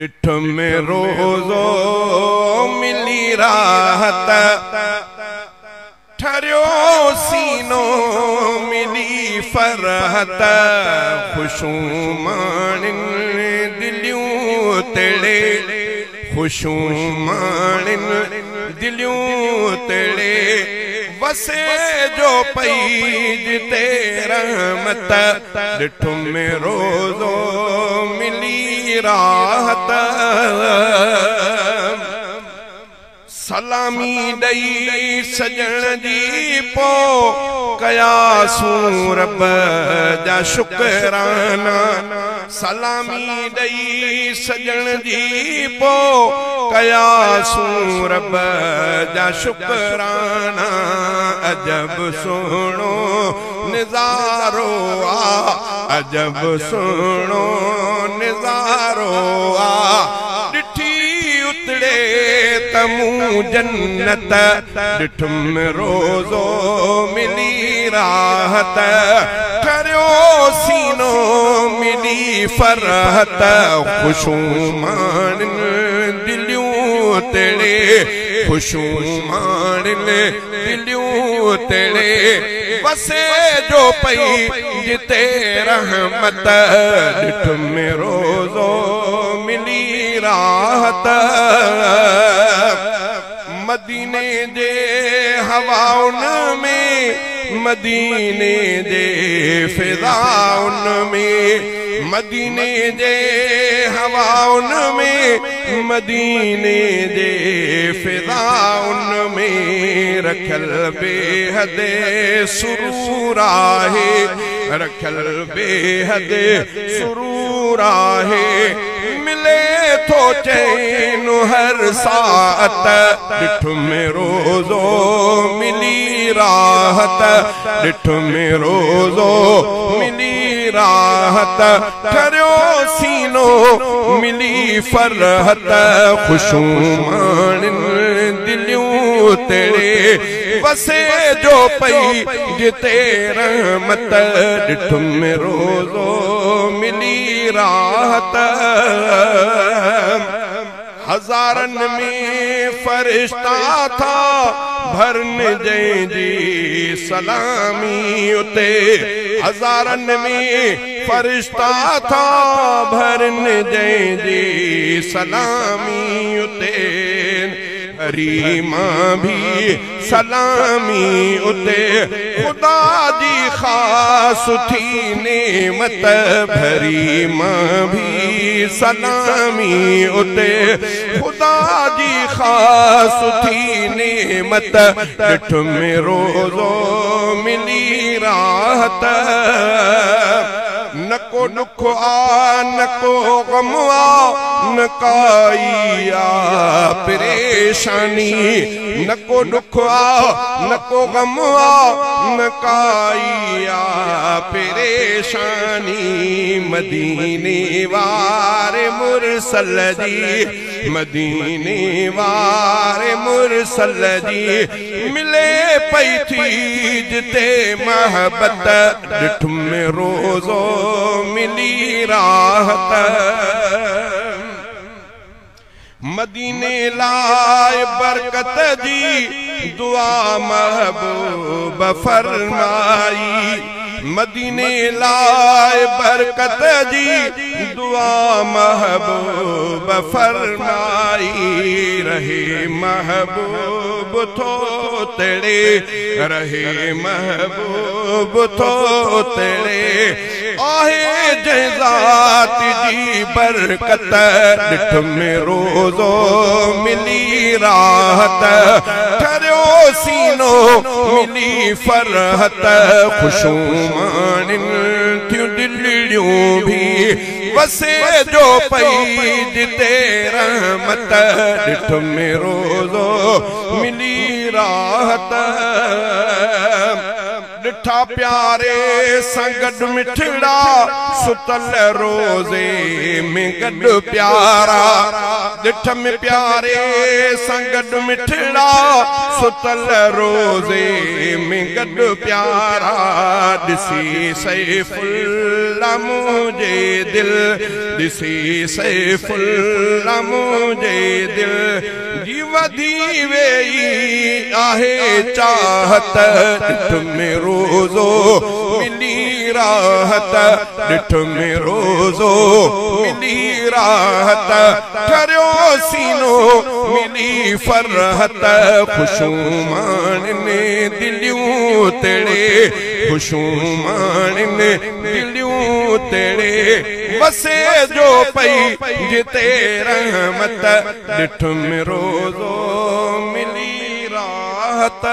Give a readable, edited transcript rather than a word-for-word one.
ॾिठ में रोज़ो मिली राहत, ठरियो सीनो मिली फरहत, खुशूं माणिन दिलियूं तेड़े, खुशूं माणिन दिलियूं तेड़े, वसे जो पई जिते रहमत, ॾिठ में रोज़ो मिली राहत। सलामी ॾई सजण जी पो कयासूं रब जा शुकराना, सलामी ॾई सजण जी पो कयासूं रब जा शुकराना। अजब सुहिणो निज़ारो आ, अजब सुहिणो निज़ारो आ, ॾिठी उतड़े तमू जन्नत, ॾिठ में रोज़ो मिली राहत, ठरियो सीनो मिली फरहत, खुशूं माणिन दिलियूं तेड़े, खुशूं माणिन दिलियूं तेड़े, वसे जो पई जिते रहमत, ॾिठ में रोज़ो मिली राहत। मदीने जे हवाउन में, मदीने जे फिज़ाउन में, मदीने जे हवाउन में, मदीने जे फिज़ाउन में, रखल बेहद सुरूर आहे, रखल बेहद सुरूर आहे, मिले थो चैन हर साअत, ॾिठ में रोज़ो मिली राहत, ॾिठ में रोज़ो मिली राहत, ठरियो सीनो मिली फरहत, खुशूं माणिन दिलियूं तेड़े, वसे जो पई जिते रहमत, ॾिठ में रोज़ो मिली राहत। हज़ारन में फरिश्ता था भरन जंहिंजी सलामी उते, हज़ारन में फरिश्ता था भरन जंहिंजी सलामी उते, हरी मां भी सलामी उते, खुदा जी खास थी नेमत, भरी मां भी सलामी उते, खुदा जी खास थी नेमत, ॾिठ में रोज़ो मिली राहत। न को दुख आ न को गम आ, न काई आ परेशानी, न को दुख आ न को गम आ, न काई आ परेशानी, मदीने वारे मुरसल जी, मदीने वारे मुरसल जी, मिले पई थी जिते महबत, ॾिठ में रोज़ो मिली राहत। मदीने लाए बरकत जी दुआ महबूब फरमाई, मदीने लाए बरकत जी दुआ महबूब फरमाई, रहे महबूब थो तेड़े, रहे महबूब थो तेड़े, आहे जंहिं ज़ात जी बरकत, ॾिठ में रोज़ो मिली राहत, ठरियो सीनो मिली फरहत, खुशूं माणिन थियूं दिलियूं भी, वसे जो पई जिते रहमत, ॾिठ में रोज़ो मिली राहत। डिठा प्यारे संगड मिठड़ा सुतल रोज़े में गड प्यारा डिठ में प्यारे संगड मिठड़ा सुतल रोज़े में गड प्यारा दिसी सैफुल्लाह मुझे दिल दिसी सैफुल्लाह मुझे दिल जी वधी वेई आहे चाहत डिठ में रोज़ो मिली राहत डिठ में रोज़ो मिली राहत ठरियो सीनो मिली फरहत खुशूमान ने दिलियूं तेड़े खुशूमान ने दिलियूं तेड़े वसे जो पई जिते रहमत डिठ में रोज़ो मिली राहत।